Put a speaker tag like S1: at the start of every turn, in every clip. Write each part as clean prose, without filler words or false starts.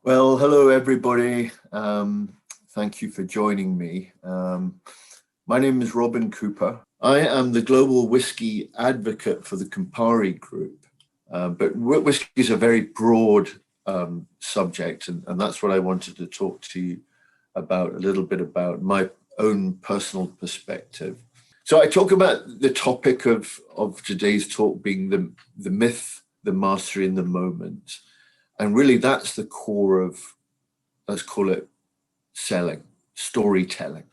S1: Well, hello everybody. Thank you for joining me. My name is Robin Couper. I am the global whiskey advocate for the Campari Group. But whiskey is a very broad subject, and that's what I wanted to talk to you about a little bit about my own personal perspective. So I talk about the topic of today's talk being the myth, the mastery, and the moment. And really, that's the core of, let's call it selling, storytelling.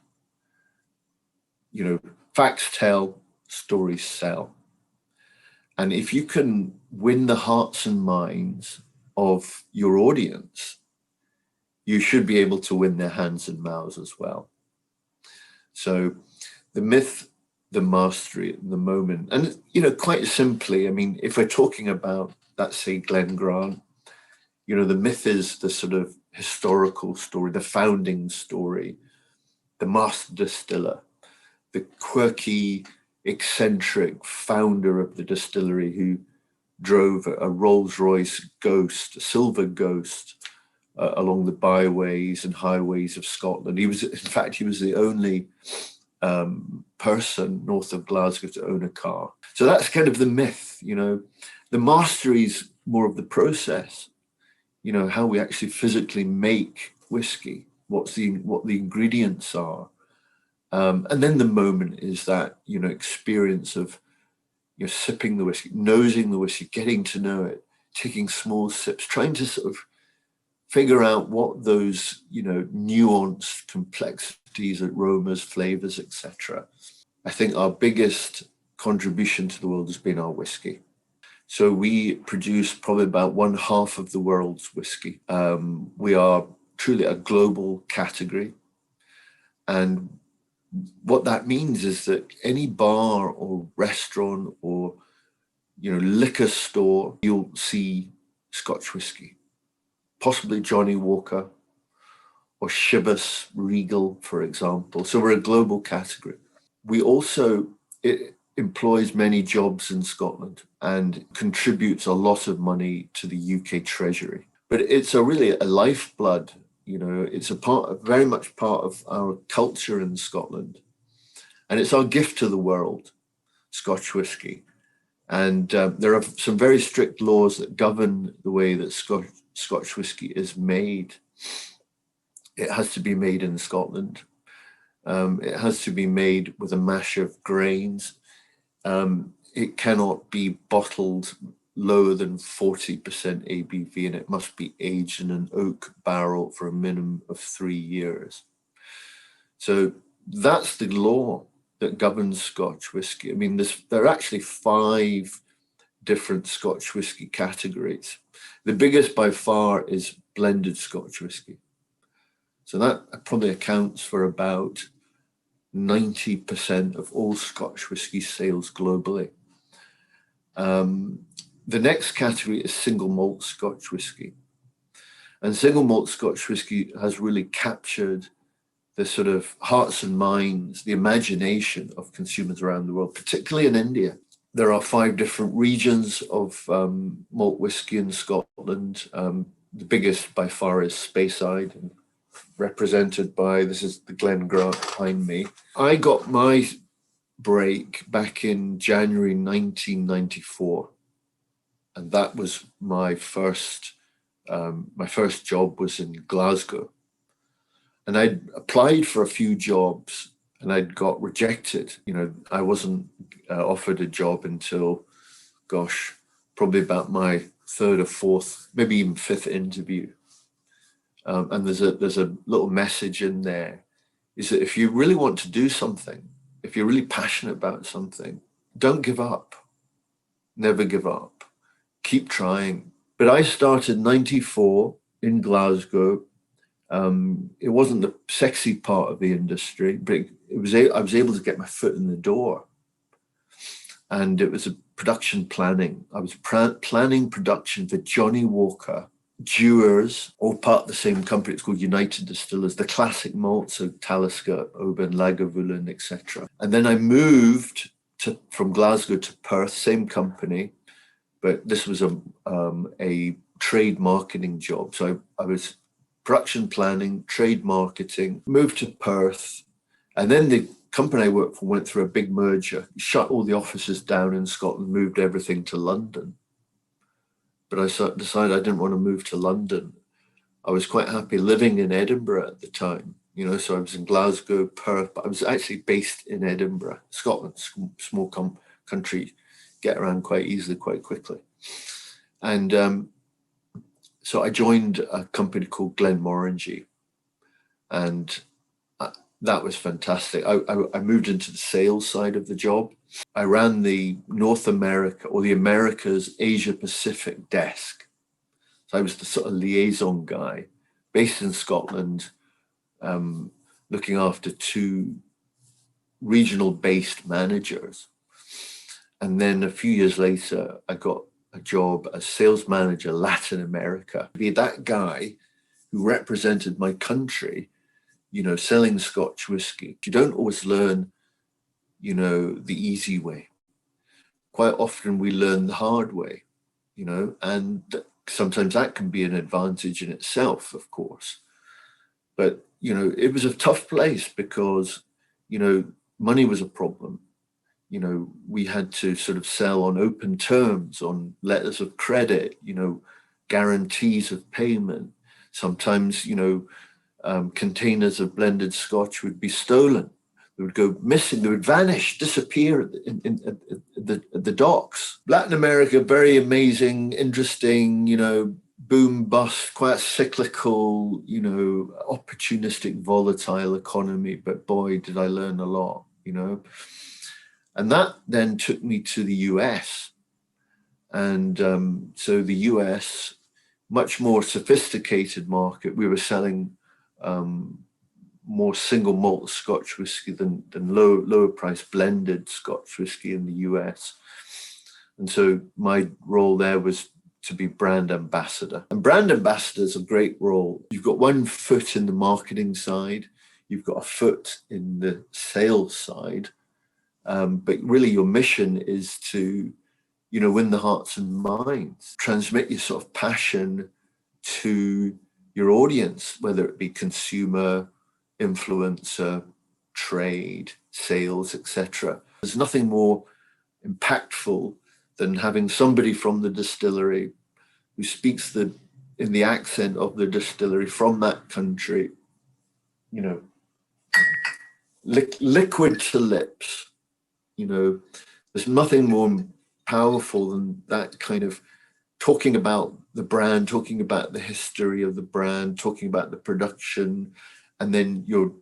S1: You know, facts tell, stories sell. And if you can win the hearts and minds of your audience, you should be able to win their hands and mouths as well. So the myth, the mastery, the moment. And, quite simply, I mean, if we're talking about, let's say, Glen Grant, the myth is the sort of historical story, the founding story, the master distiller, the quirky, eccentric founder of the distillery who drove a Rolls-Royce Ghost, a silver Ghost, along the byways and highways of Scotland. He was the only person north of Glasgow to own a car. So that's kind of the myth, The mastery is more of the process. How we actually physically make whiskey, what the ingredients are. And then the moment is that, experience of sipping the whiskey, nosing the whiskey, getting to know it, taking small sips, trying to sort of figure out what those, nuanced complexities, aromas, flavors, etc. I think our biggest contribution to the world has been our whiskey. So we produce probably about 1/2 of the world's whiskey. We are truly a global category. And what that means is that any bar or restaurant or, liquor store, you'll see Scotch whiskey, possibly Johnny Walker or Chivas Regal, for example. So we're a global category. We also, it employs many jobs in Scotland and contributes a lot of money to the UK Treasury. But it's really a lifeblood, it's very much part of our culture in Scotland. And it's our gift to the world, Scotch whisky. And there are some very strict laws that govern the way that Scotch whisky is made. It has to be made in Scotland. It has to be made with a mash of grains. It cannot be bottled lower than 40% ABV, and it must be aged in an oak barrel for a minimum of 3 years. So that's the law that governs Scotch whisky. I mean, there are actually 5 different Scotch whisky categories. The biggest by far is blended Scotch whisky. So that probably accounts for about 90% of all Scotch whisky sales globally. The next category is single malt Scotch whisky. And single malt Scotch whisky has really captured the sort of hearts and minds, the imagination of consumers around the world, particularly in India. There are 5 different regions of malt whisky in Scotland. The biggest by far is Speyside, and represented by, this is the Glen Grant behind me. I got my break back in January 1994. And that was my first job was in Glasgow. And I'd applied for a few jobs and I'd got rejected. I wasn't offered a job until, probably about my 3rd or 4th, maybe even 5th interview. And there's a little message in there, is that if you really want to do something, if you're really passionate about something, don't give up. Never give up. Keep trying. But I started 94 in Glasgow. It wasn't the sexy part of the industry, but I was able to get my foot in the door. And it was a production planning. I was planning production for Johnny Walker, Dewars, all part of the same company. It's called United Distillers, the classic malts, so Talisker, Oban, Lagavulin, etc. And then I moved from Glasgow to Perth, same company, but this was a trade marketing job. So I was production planning, trade marketing, moved to Perth. And then the company I worked for went through a big merger, shut all the offices down in Scotland, moved everything to London. But I decided I didn't want to move to London. I was quite happy living in Edinburgh at the time, so I was in Glasgow, Perth, but I was actually based in Edinburgh, Scotland, small country, get around quite easily, quite quickly. And so I joined a company called Glenmorangie, and that was fantastic. I moved into the sales side of the job. I ran the North America, or the Americas Asia Pacific desk. So I was the sort of liaison guy, based in Scotland, looking after 2 regional-based managers. And then a few years later, I got a job as sales manager, Latin America. Be that guy who represented my country, selling Scotch whisky. You don't always learn, the easy way. Quite often we learn the hard way, and sometimes that can be an advantage in itself, of course. But, it was a tough place because, money was a problem. We had to sort of sell on open terms, on letters of credit, guarantees of payment. Sometimes, containers of blended Scotch would be stolen. They would go missing. They would vanish, disappear at the docks. Latin America, very amazing, interesting, boom bust, quite cyclical, opportunistic, volatile economy. But boy, did I learn a lot, And that then took me to the US. And so the US, much more sophisticated market. We were selling more single malt Scotch whisky than lower price blended Scotch whisky in the US. And so my role there was to be brand ambassador. And brand ambassador is a great role. You've got one foot in the marketing side, you've got a foot in the sales side, but really your mission is to, win the hearts and minds, transmit your sort of passion to your audience, whether it be consumer, influencer, trade, sales, etc. There's nothing more impactful than having somebody from the distillery who speaks in the accent of the distillery from that country, liquid to lips. There's nothing more powerful than that kind of talking about the brand, talking about the history of the brand, talking about the production, and then you're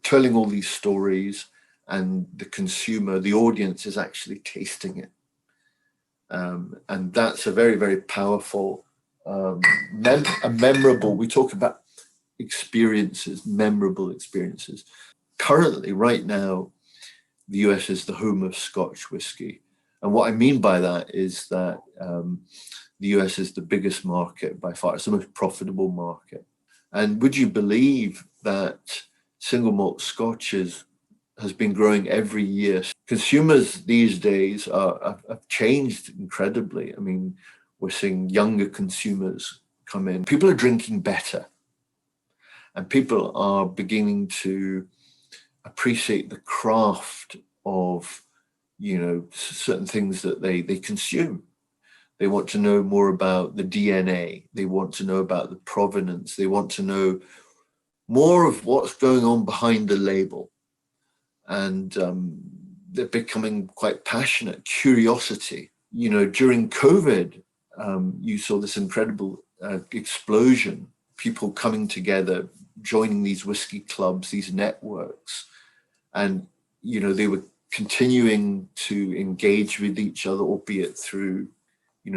S1: telling all these stories, and the consumer, the audience, is actually tasting it. And that's a very, very powerful, memorable. We talk about experiences, memorable experiences. Currently, right now, the US is the home of Scotch whisky. And what I mean by that is that the US is the biggest market by far. It's the most profitable market. And would you believe that single malt Scotch has been growing every year? Consumers these days have changed incredibly. I mean, we're seeing younger consumers come in. People are drinking better. And people are beginning to appreciate the craft of, certain things that they consume. They want to know more about the DNA. They want to know about the provenance. They want to know more of what's going on behind the label. And they're becoming quite passionate. Curiosity. During COVID, you saw this incredible explosion. People coming together, joining these whiskey clubs, these networks. And, they were continuing to engage with each other, albeit through,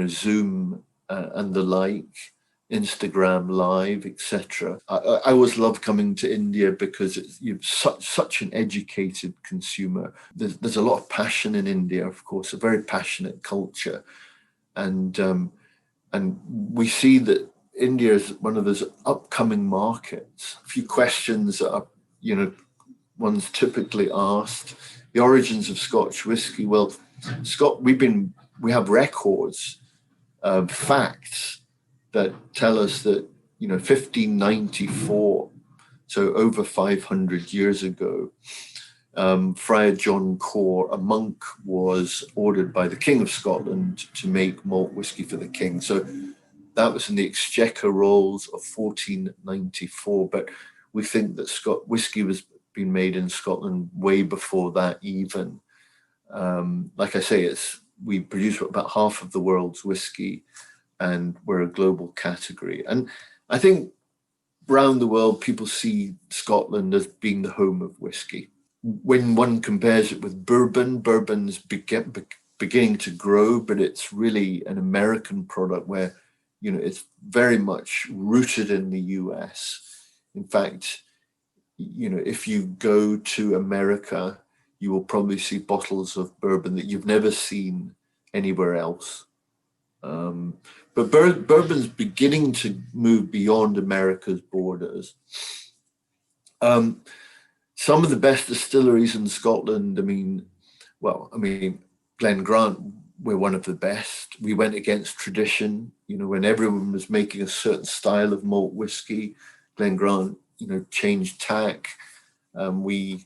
S1: Zoom and the like, Instagram Live, etc. I always love coming to India because you're such an educated consumer. There's a lot of passion in India, of course, a very passionate culture. And we see that India is one of those upcoming markets. A few questions that are, one's typically asked. The origins of Scotch whisky. Well, we have records, facts that tell us that 1594, so over 500 years ago, Friar John Core, a monk, was ordered by the King of Scotland to make malt whiskey for the king. So that was in the Exchequer Rolls of 1494, but we think that whiskey was being made in Scotland way before that even. Like I say, we produce about half of the world's whiskey, and we're a global category. And I think around the world, people see Scotland as being the home of whiskey. When one compares it with bourbon's beginning to grow, but it's really an American product where, it's very much rooted in the US. In fact, if you go to America, you will probably see bottles of bourbon that you've never seen anywhere else. But bourbon's beginning to move beyond America's borders. Some of the best distilleries in Scotland, Glen Grant, we're one of the best. We went against tradition, when everyone was making a certain style of malt whiskey. Glen Grant, changed tack. We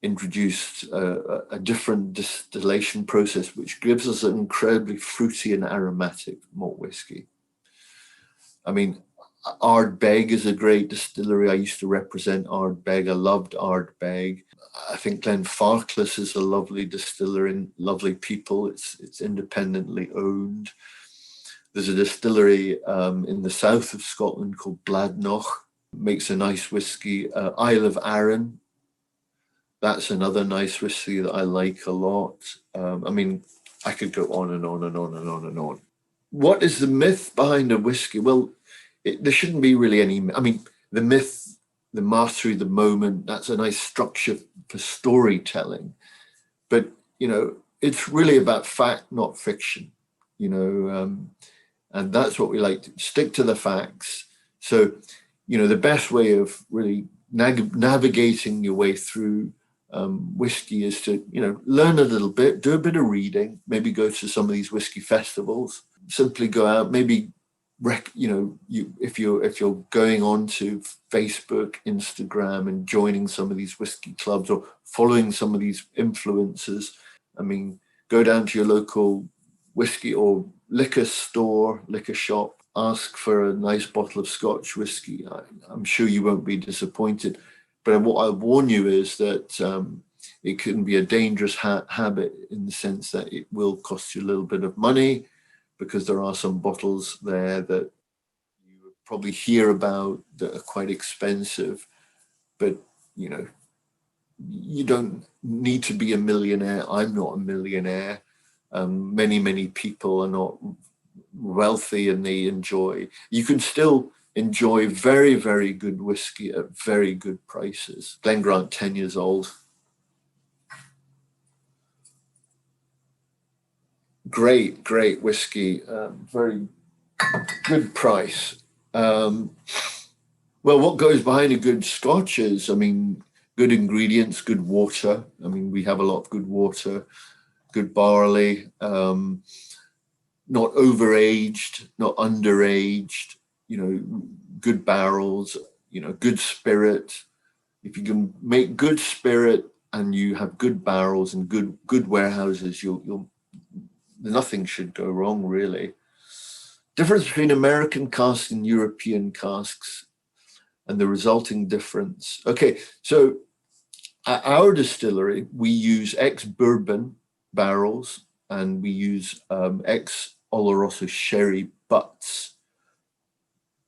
S1: introduced a different distillation process, which gives us an incredibly fruity and aromatic malt whiskey. Ardbeg is a great distillery. I used to represent Ardbeg. I loved Ardbeg. I think Glenfarclas is a lovely distillery and lovely people. It's independently owned. There's a distillery in the south of Scotland called Bladnoch. Makes a nice whiskey. Isle of Arran. That's another nice whiskey that I like a lot. I could go on and on and on and on and on. What is the myth behind a whiskey? Well, there shouldn't be really any. The myth, the mastery, the moment, that's a nice structure for storytelling. But, it's really about fact, not fiction, and that's what we like to stick to the facts. So, the best way of really navigating your way through whiskey is to, learn a little bit, do a bit of reading, maybe go to some of these whiskey festivals, simply go out, maybe if you're going on to Facebook, Instagram, and joining some of these whiskey clubs or following some of these influencers, go down to your local whiskey or liquor store, liquor shop, ask for a nice bottle of Scotch whiskey. I'm sure you won't be disappointed. But what I warn you is that it can be a dangerous habit in the sense that it will cost you a little bit of money, because there are some bottles there that you would probably hear about that are quite expensive. But, you don't need to be a millionaire. I'm not a millionaire. Many, many people are not wealthy and they enjoy. You can still enjoy very, very good whiskey at very good prices. Glen Grant, 10 years old. Great whiskey, very good price. Well, what goes behind a good Scotch is, good ingredients, good water. We have a lot of good water, good barley, not overaged, not underaged, good barrels, good spirit. If you can make good spirit and you have good barrels and good warehouses, you'll nothing should go wrong, really. Difference between American casks and European casks and the resulting difference. Okay, so at our distillery, we use ex-bourbon barrels and we use ex-Oloroso sherry butts.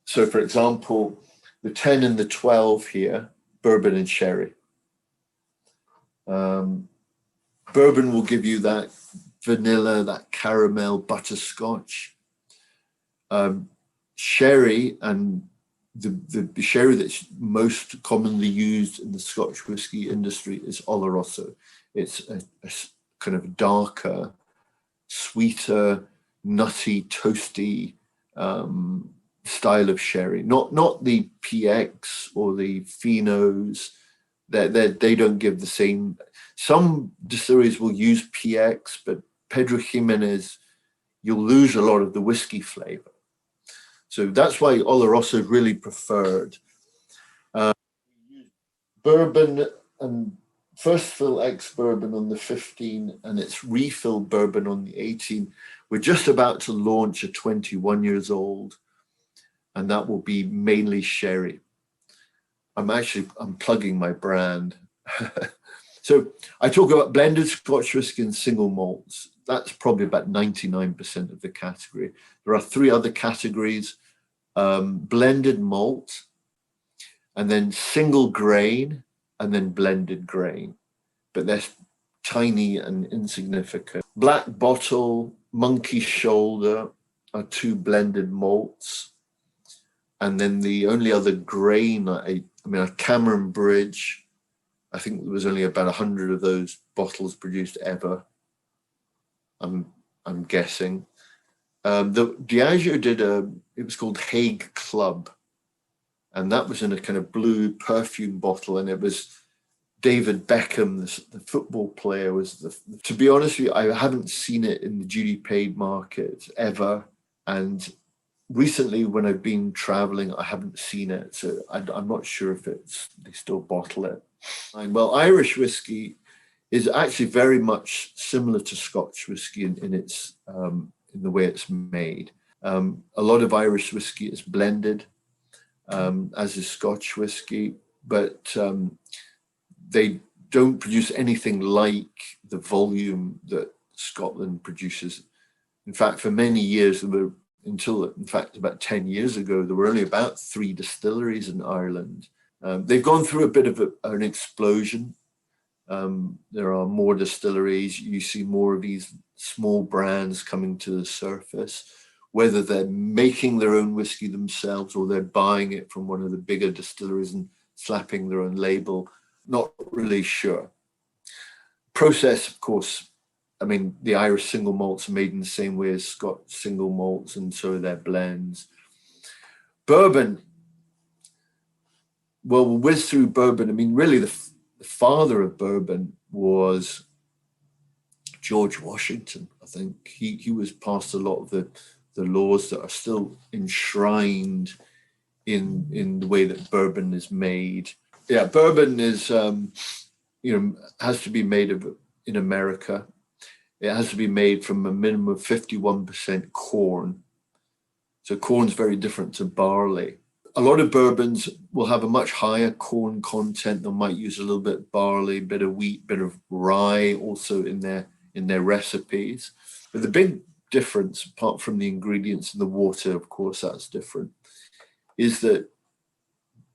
S1: So, for example, the 10 and the 12 here, bourbon and sherry. Bourbon will give you that vanilla, that caramel, butterscotch. Sherry, and the sherry that's most commonly used in the Scotch whisky industry is Oloroso. It's a kind of darker, sweeter, nutty, toasty style of sherry. Not the PX or the Phenos. They don't give the same. Some distilleries will use PX, but Pedro Jimenez, you'll lose a lot of the whiskey flavor. So that's why Oloroso is really preferred. Bourbon and first fill ex-bourbon on the 15 and its refill bourbon on the 18. We're just about to launch a 21 years old, and that will be mainly sherry. I'm plugging my brand. So I talk about blended Scotch whisky and single malts. That's probably about 99% of the category. There are three other categories: blended malt, and then single grain, and then blended grain. But they're tiny and insignificant. Black Bottle, Monkey Shoulder are two blended malts. And then the only other grain, a Cameron Bridge, I think there was only about 100 of those bottles produced ever. I'm guessing. The Diageo did it was called Hague Club. And that was in a kind of blue perfume bottle. And it was David Beckham, the football player, to be honest with you, I haven't seen it in the duty paid market ever. And recently, when I've been traveling, I haven't seen it. So I'm not sure if they still bottle it. Well, Irish whiskey is actually very much similar to Scotch whiskey in its in the way it's made. A lot of Irish whiskey is blended, as is Scotch whiskey, but they don't produce anything like the volume that Scotland produces. In fact, for many years, about 10 years ago, there were only about 3 distilleries in Ireland. They've gone through a bit of an explosion. There are more distilleries. You see more of these small brands coming to the surface, whether they're making their own whiskey themselves or they're buying it from one of the bigger distilleries and slapping their own label. Not really sure. Process, of course, the Irish single malts are made in the same way as Scotch single malts, and so are their blends. Bourbon, well, we'll whiz through bourbon. Really, the father of bourbon was George Washington, I think. He was passed a lot of the laws that are still enshrined in the way that bourbon is made. Yeah, bourbon is, has to be made in America. It has to be made from a minimum of 51% corn. So corn's very different to barley. A lot of bourbons will have a much higher corn content. They might use a little bit of barley, bit of wheat, bit of rye also in their recipes. But the big difference, apart from the ingredients and the water, of course, that's different, is that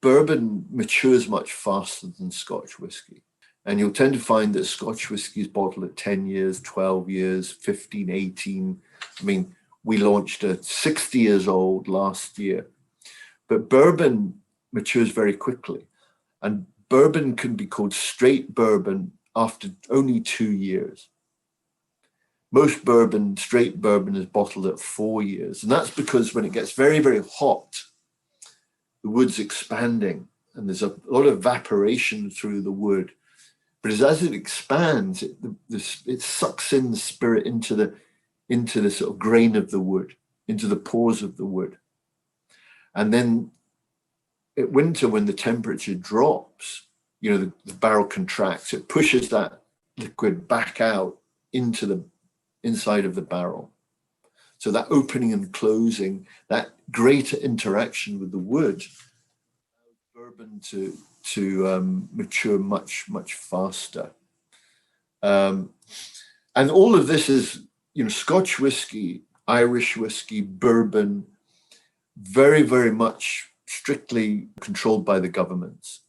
S1: bourbon matures much faster than Scotch whiskey. And you'll tend to find that Scotch whiskey is bottled at 10 years, 12 years, 15, 18. We launched a 60 years old last year. But bourbon matures very quickly. And bourbon can be called straight bourbon after only 2 years. Most bourbon, straight bourbon, is bottled at 4 years. And that's because when it gets very, very hot, the wood's expanding and there's a lot of evaporation through the wood. But as it expands, it sucks in the spirit into the sort of grain of the wood, into the pores of the wood. And then at winter, when the temperature drops, the barrel contracts, it pushes that liquid back out into the inside of the barrel. So that opening and closing, that greater interaction with the wood, bourbon to mature much, much faster. And all of this is, Scotch whiskey, Irish whiskey, bourbon, very, very much strictly controlled by the governments,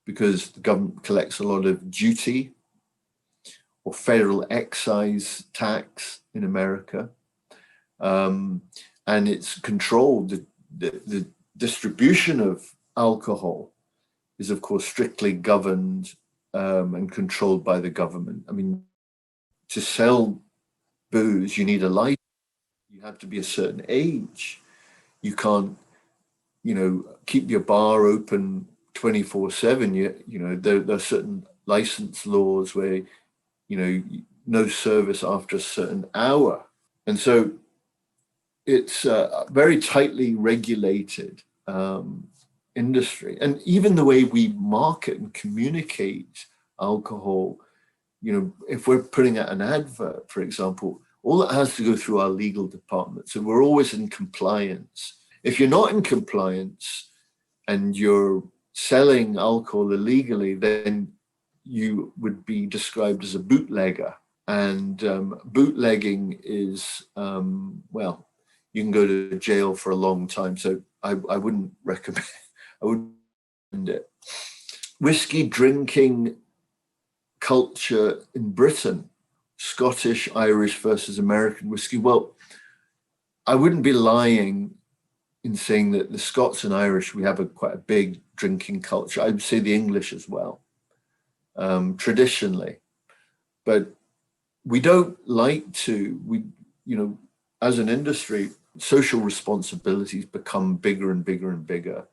S1: because the government collects a lot of duty or federal excise tax in America. And it's controlled. The distribution of alcohol is, of course, strictly governed and controlled by the government. To sell booze, you need a license. You have to be a certain age. You can't, keep your bar open 24/7. There are certain license laws where, no service after a certain hour. And so it's a very tightly regulated industry. And even the way we market and communicate alcohol, you know, if we're putting out an advert, for example, all that has to go through our legal department. So we're always in compliance. If you're not in compliance and you're selling alcohol illegally, then you would be described as a bootlegger. And bootlegging is, well, you can go to jail for a long time. So I wouldn't recommend, I wouldn't recommend it. Whiskey drinking culture in Britain, Scottish, Irish versus American whiskey. Well, I wouldn't be lying in saying that the Scots and Irish, we have quite a big drinking culture. I would say the English as well, traditionally. But we don't like to, you know, as an industry, social responsibilities become bigger and bigger and bigger.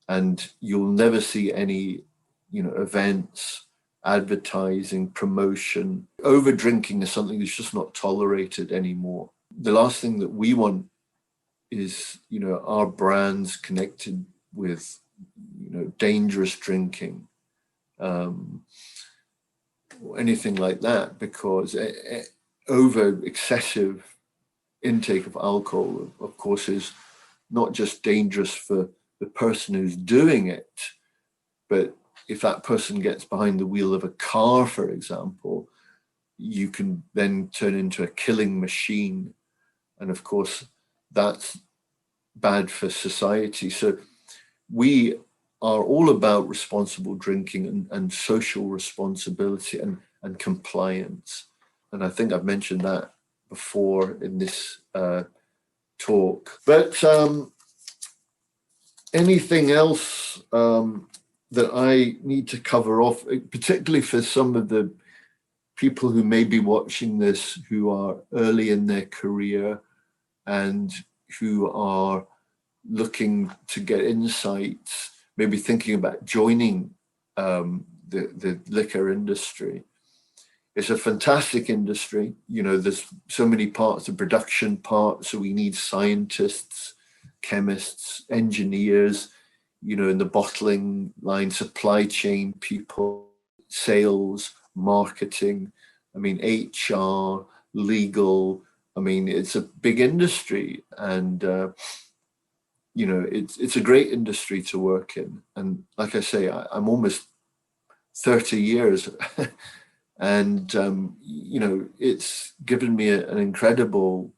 S1: And you'll never see any, you know, events, advertising, promotion. Over drinking is something that's just not tolerated anymore. The last thing that we want is, you know, our brands connected with, you know, dangerous drinking, anything like that, because over excessive intake of alcohol, of course, is not just dangerous for the person who's doing it, but if that person gets behind the wheel of a car, for example, you can then turn into a killing machine. And of course, that's bad for society. So we are all about responsible drinking and social responsibility and compliance. And I think I've mentioned that before in this talk. But anything else that I need to cover off, particularly for some of the people who may be watching this who are early in their career and who are looking to get insights, maybe thinking about joining the liquor industry. It's a fantastic industry. You know, there's so many parts, the production part, so we need scientists, chemists, engineers, you know, in the bottling line, supply chain people, sales, marketing, I mean, HR, legal. I mean, it's a big industry, and you know, it's a great industry to work in. And like I say, I'm almost 30 years, and you know, it's given me an incredible,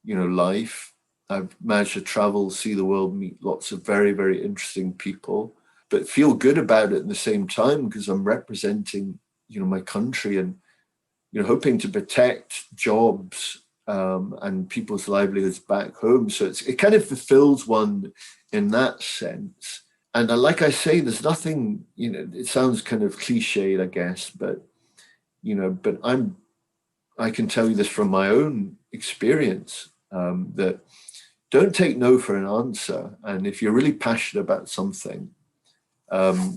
S1: you know, life. I've managed to travel, see the world, meet lots of very, very interesting people, but feel good about it at the same time because I'm representing, you know, my country and, you know, hoping to protect jobs and people's livelihoods back home. So it kind of fulfills one in that sense. And like I say, there's nothing, you know, it sounds kind of cliched, I guess, but, you know, but I can tell you this from my own experience, that don't take no for an answer. And if you're really passionate about something,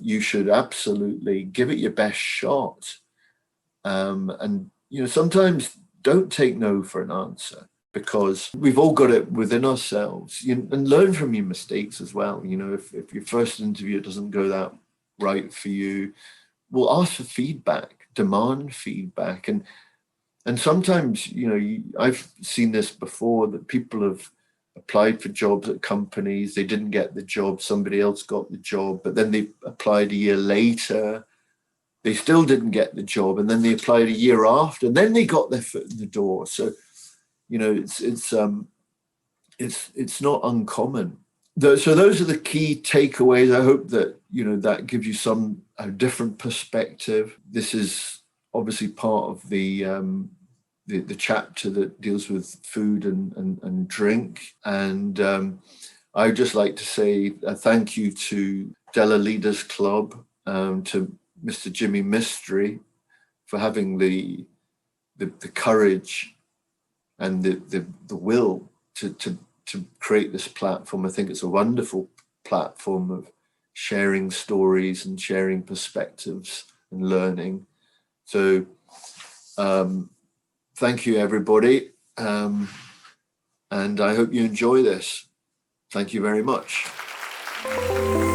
S1: you should absolutely give it your best shot. And, you know, sometimes don't take no for an answer because we've all got it within ourselves, and learn from your mistakes as well. You know, if your first interview doesn't go that right for you, well, ask for feedback, demand feedback. And sometimes, you know, I've seen this before, that people have applied for jobs at companies, they didn't get the job, somebody else got the job, but then they applied a year later, they still didn't get the job, and then they applied a year after, and then they got their foot in the door. So, you know, it's not uncommon. So those are the key takeaways. I hope that, you know, that gives you a different perspective. This is obviously part of the chapter that deals with food and drink. And I'd just like to say a thank you to Della Leaders Club, to Mr. Jimmy Mistry for having the courage and the will to create this platform. I think it's a wonderful platform of sharing stories and sharing perspectives and learning. So thank you, everybody. And and I hope you enjoy this. Thank you very much.